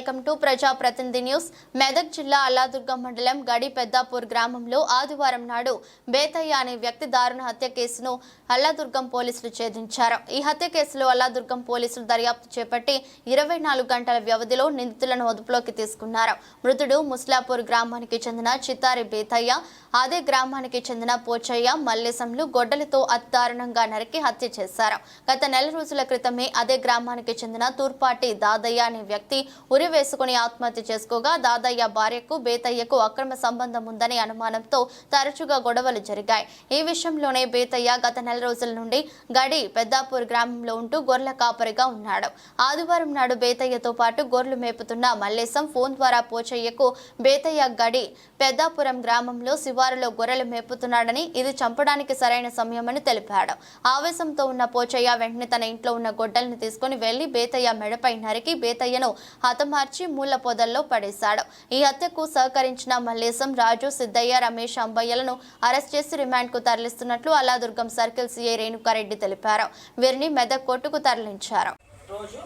Welcome to ప్రజాప్రతినిధి news. Medak జిల్లా అల్లాదుర్గం మండలం గడి పెద్దాపూర్ గ్రామంలో ఆదివారం నాడు బేతయ్య అనే వ్యక్తి దారుణ హత్య కేసును అల్లాదుర్గం పోలీసులు ఛేదించారు. ఈ హత్య కేసులో అల్లాదుర్గం పోలీసులు దర్యాప్తు చేపట్టి 24 గంటల వ్యవధిలో నిందితులను అదుపులోకి తీసుకున్నారు. మృతుడు ముస్లాపూర్ గ్రామానికి చెందిన చిత్తారి బేతయ్య, అదే గ్రామానికి చెందిన పోచయ్య మల్లేశంలు గొడ్డలితో అతి దారుణంగా నరికి హత్య చేశారు. గత నెల రోజుల క్రితమే అదే గ్రామానికి చెందిన తూర్పాటి దాదయ్య అనే వ్యక్తి ఉరి వేసుకుని ఆత్మహత్య చేసుకోగా దాదయ్య భార్యకు బేతయ్యకు అక్రమ సంబంధం ఉందనే అనుమానంతో తరచుగా గొడవలు జరిగాయి. ఈ విషయంలోనే బేతయ్య గత నెల రోజుల నుండి గడి పెద్దాపూర్ గ్రామంలో ఉంటూ గొర్రెల కాపరిగా ఉన్నాడు. ఆదివారం నాడు బేతయ్యతో పాటు గొర్రెలు మేపుతున్న మల్లేశం ఫోన్ ద్వారా పోచయ్యకు బేతయ్య గడి పెద్దాపురం గ్రామంలో శివారులో గొర్రెలు మేపుతున్నాడని, ఇది చంపడానికి సరైన సమయమని తెలిపాడు. ఆవేశంతో ఉన్న పోచయ్య వెంటనే తన ఇంట్లో ఉన్న గొడ్డల్ని తీసుకుని వెళ్లి బేతయ్య మెడపై నరికి బేతయ్యను హతమార్చి మూల పొదల్లో పడేశాడు. ఈ హత్యకు సహకరించిన మల్లేశం, రాజు, సిద్దయ్య, రమేష్, అంబయ్యలను అరెస్ట్ చేసి రిమాండ్ కు తరలిస్తున్నట్లు అల్లాదుర్గం సర్కిల్ సిఐ రేణుకారెడ్డి తెలిపారు. వీరిని మెదక్ కోర్టుకు తరలించారు. రోజు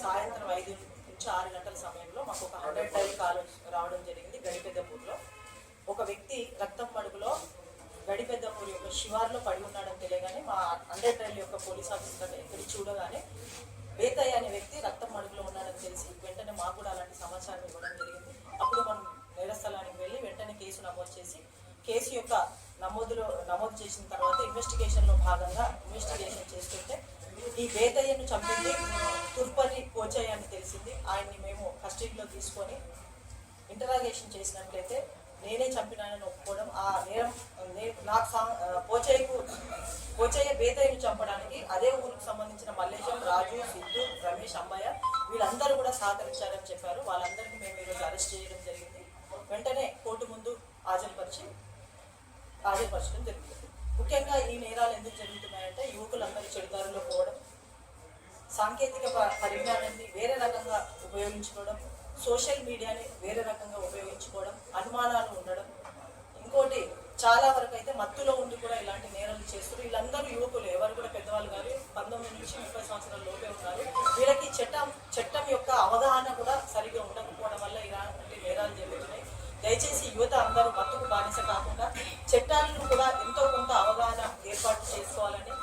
సాయంత్రం 5 నుంచి 6 గంటల సమయంలో మాకు ఒక 100 డైల్ కాల్ రావడం జరిగింది. గడిపెద్దపూర్లో ఒక వ్యక్తి రక్తం మడుగులో గడిపెద్దపూర్ యొక్క శివార్లో పడి ఉన్నాడని తెలియగానే మా 100 డైల్ యొక్క పోలీస్ ఆఫీసర్ ఎక్కడి చూడగానే బేతయ్య అనే వ్యక్తి రక్తం మడుగులో ఉన్నాడని తెలిసి వెంటనే మాకు కూడా అలాంటి సమాచారం ఇవ్వడం జరిగింది. అప్పుడు మనం నేరస్థలానికి వెళ్ళి వెంటనే కేసు నమోదు చేసి కేసు యొక్క నమోదు చేసిన తర్వాత ఇన్వెస్టిగేషన్లో భాగంగా ఇన్వెస్టిగేషన్ చేస్తుంటే ఈ బేతయ్యను చంపింది తుర్పరి పోచయ్య అని తెలిసింది. ఆయన్ని మేము కస్టడీలో తీసుకొని ఇంటరాగేషన్ చేసినట్లయితే నేనే చంపినానని ఒప్పుకోవడం, ఆ నేరం నాకు పోచయ్య బేతయ్యను చంపడానికి అదే ఊరికి సంబంధించిన మల్లేశం, రాజు, సిద్ధు, రమేష్, అంబయ్య వీళ్ళందరూ కూడా సహకరించారని చెప్పారు. వాళ్ళందరికీ మేము ఈరోజు అరెస్ట్ చేయడం జరిగింది. వెంటనే కోర్టు ముందు హాజరుపరచడం జరుగుతుంది. ముఖ్యంగా ఈ నేరాలు ఎందుకు జరుగుతున్నాయంటే యువకులందరూ చెడుదారులో పోవడం, సాంకేతిక పరిజ్ఞానాన్ని వేరే రకంగా ఉపయోగించుకోవడం, సోషల్ మీడియాని వేరే రకంగా ఉపయోగించుకోవడం, అనుమానాలు ఉండడం, ఇంకోటి చాలా వరకు అయితే మత్తులో ఉండి కూడా ఇలాంటి నేరాలు చేస్తారు. వీళ్ళందరూ యువకులు, ఎవరు కూడా పెద్దవాళ్ళు కాదు, 19 నుంచి 30 సంవత్సరాల లోపే ఉన్నారు. వీళ్ళకి చట్టం యొక్క అవగాహన కూడా సరిగ్గా ఉండకపోవడం వల్ల ఇలాంటి నేరాలు జరుగుతున్నాయి. దయచేసి యువత అందరూ మత్తుకు బానిస కాకుండా చట్టాలను కూడా ఎంతో కొంత అవగాహన ఏర్పాటు చేసుకోవాలని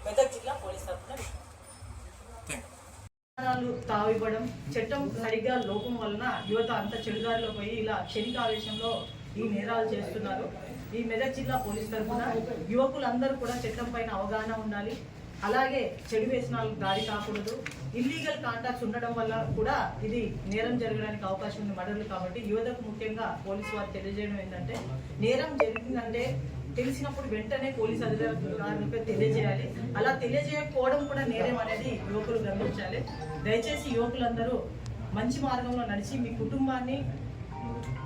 మెదక్ జిల్లా పోలీస్ తరఫున తావివ్వడం, చట్టం సరిగ్గా లోపం వలన యువత అంత చెడుదారిలో పోయి ఇలా క్షణికావేశంలో ఈ నేరాలు చేస్తున్నారు. ఈ మెదక్ జిల్లా పోలీస్ తరఫున యువకులందరూ కూడా చట్టం పైన అవగాహన ఉండాలి. అలాగే చెడు వ్యసనాలకు దారి కాకూడదు. ఇల్లీగల్ కాంటాక్ట్స్ ఉండడం వల్ల కూడా ఇది నేరం జరగడానికి అవకాశం ఉంది, మర్డర్లు. కాబట్టి యువతకు ముఖ్యంగా పోలీసు వారు తెలియజేయడం ఏంటంటే, నేరం జరిగిందంటే తెలిసినప్పుడు వెంటనే పోలీసు అధికారులపై తెలియజేయాలి. అలా తెలియజేయకపోవడం కూడా నేరం అనేది యువకులు గమనించాలి. దయచేసి యువకులందరూ మంచి మార్గంలో నడిచి మీ కుటుంబాన్ని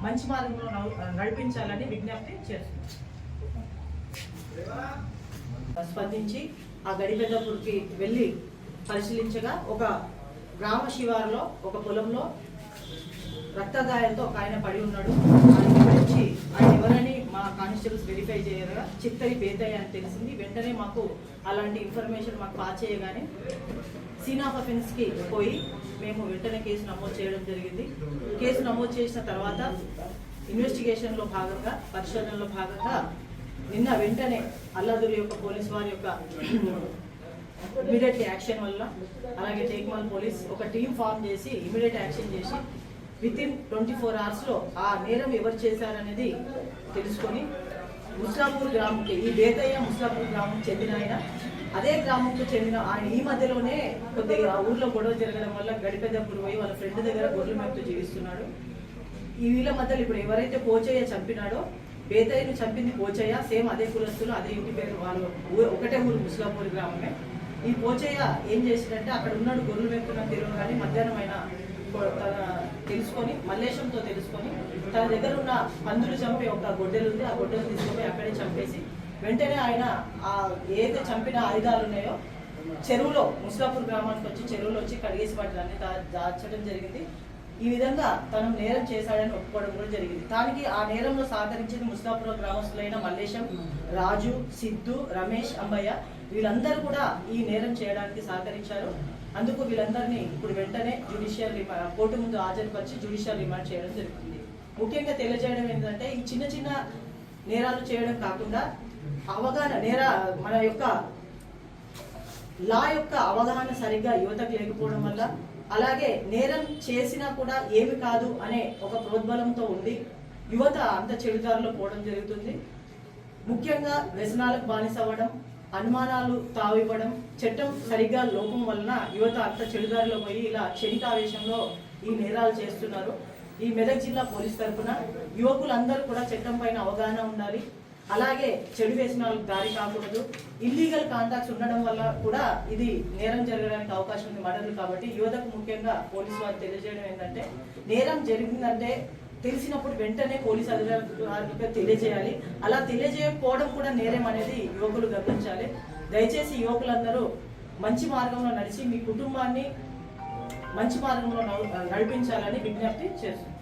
మంచి మార్గంలో నడిపించాలని విజ్ఞప్తి చేస్తున్నారు. స్పందించి ఆ గడిపెద్దపూర్కి వెళ్ళి పరిశీలించగా ఒక గ్రామ శివారులో ఒక పొలంలో రక్తగాయాలతో ఒక ఆయన పడి ఉన్నాడు. ఆయన గురించి ఆయన ఎవరని మా కానిస్టేబుల్స్ వెరిఫై చేయగా చిత్తరి బేతయ్య అని తెలిసింది. వెంటనే మాకు అలాంటి ఇన్ఫర్మేషన్ మాకు పాస్ చేయగానే సీన్ ఆఫ్ అఫెన్స్కి పోయి మేము వెంటనే కేసు నమోదు చేయడం జరిగింది. కేసు నమోదు చేసిన తర్వాత ఇన్వెస్టిగేషన్లో భాగంగా, పరిశోధనలో భాగంగా నిన్న వెంటనే అల్లాదుర్గం యొక్క పోలీస్ వారి యొక్క ఇమీడియట్ యాక్షన్ వల్ల, అలాగే టేక్మాల్ పోలీస్ ఒక టీం ఫామ్ చేసి ఇమీడియట్ యాక్షన్ చేసి వితిన్ 24 అవర్స్లో ఆ నేరం ఎవరు చేశారనేది తెలుసుకొని ముస్లాపూర్ గ్రామంకి, ఈ బేతయ్య ముస్లాపూర్ గ్రామం చెందిన ఆయన, అదే గ్రామంకు చెందిన ఆయన ఈ మధ్యలోనే కొద్దిగా ఆ ఊర్లో గొడవ జరగడం వల్ల గడిపెద్దపూర్ పోయి వాళ్ళ ఫ్రెండ్ దగ్గర గొర్రెల మేపుతూ జీవిస్తున్నాడు. ఈ వీళ్ళ మధ్యలో ఇప్పుడు ఎవరైతే పోచయ్య చంపినాడో, బేతయ్యను చంపింది పోచయ్య, సేమ్ అదే కులస్తులు, అదే ఇంటి పేరు, వాళ్ళు ఒకటే ఊరు ముస్లాపూర్ గ్రామమే. ఈ పోచయ్య ఏం చేసిందంటే అక్కడ ఉన్నాడు గొర్రెలు మేపుతున్న తెలియదు కానీ మధ్యాహ్నం అయినా తెలుసుకొని మల్లేశంతో తెలుసుకొని తన దగ్గర ఉన్న పందులు చంపే ఒక గొడ్డెలు ఉంది, ఆ గొడ్డెలు తీసుకొని అక్కడే చంపేసి వెంటనే ఆయన ఆ ఏదైతే చంపిన ఆయుధాలు ఉన్నాయో చెరువులో, ముస్లాపూర్ గ్రామానికి వచ్చి చెరువులో వచ్చి కడిగేసి వాటిని దాచడం జరిగింది. ఈ విధంగా తను నేరం చేశాడని ఒప్పుకోవడం కూడా జరిగింది. దానికి ఆ నేరంలో సహకరించింది ముస్లాపూర్ గ్రామస్తులైన మల్లేశం, రాజు, సిద్ధు, రమేష్, అంబయ్య వీళ్ళందరూ కూడా ఈ నేరం చేయడానికి సహకరించారు. అందుకు వీళ్ళందరినీ ఇప్పుడు వెంటనే జ్యుడిషియల్ కోర్టు ముందు హాజరుపరిచి జ్యుడిషియల్ రిమాండ్ చేయడం జరుగుతుంది. ముఖ్యంగా తెలియజేయడం ఏంటంటే ఈ చిన్న చిన్న నేరాలు చేయడం కాకుండా మన యొక్క లా యొక్క అవగాహన సరిగ్గా యువతకు లేకపోవడం వల్ల, అలాగే నేరం చేసినా కూడా ఏమి కాదు అనే ఒక ప్రోద్బలంతో ఉండి యువత అంత చెడుదారిలో పోవడం జరుగుతుంది. ముఖ్యంగా వ్యసనాలకు బానిసవ్వడం, అనుమానాలు తావివ్వడం, చట్టం సరిగ్గా లోపం వలన యువత అంత చెడుదారిలో పోయి ఇలా క్షణికావేశంలో ఈ నేరాలు చేస్తున్నారు. ఈ మెదక్ జిల్లా పోలీస్ తరఫున యువకులందరూ కూడా చట్టం పైన అవగాహన ఉండాలి. అలాగే చెడు వ్యసనాలకు దారి కాకూడదు. ఇల్లీగల్ కాంటాక్ట్స్ ఉండడం వల్ల కూడా ఇది నేరం జరగడానికి అవకాశం ఉంది, మర్డర్లు. కాబట్టి యువతకు ముఖ్యంగా పోలీసు వారు తెలియజేయడం ఏంటంటే, నేరం జరిగిందంటే తెలిసినప్పుడు వెంటనే పోలీసు అధికారులకు తెలియజేయాలి. అలా తెలియజేయకపోవడం కూడా నేరం అనేది యువకులు గమనించాలి. దయచేసి యువకులందరూ మంచి మార్గంలో నడిచి మీ కుటుంబాన్ని మంచి మార్గంలో నడిపించాలని విజ్ఞప్తి చేస్తున్నాను.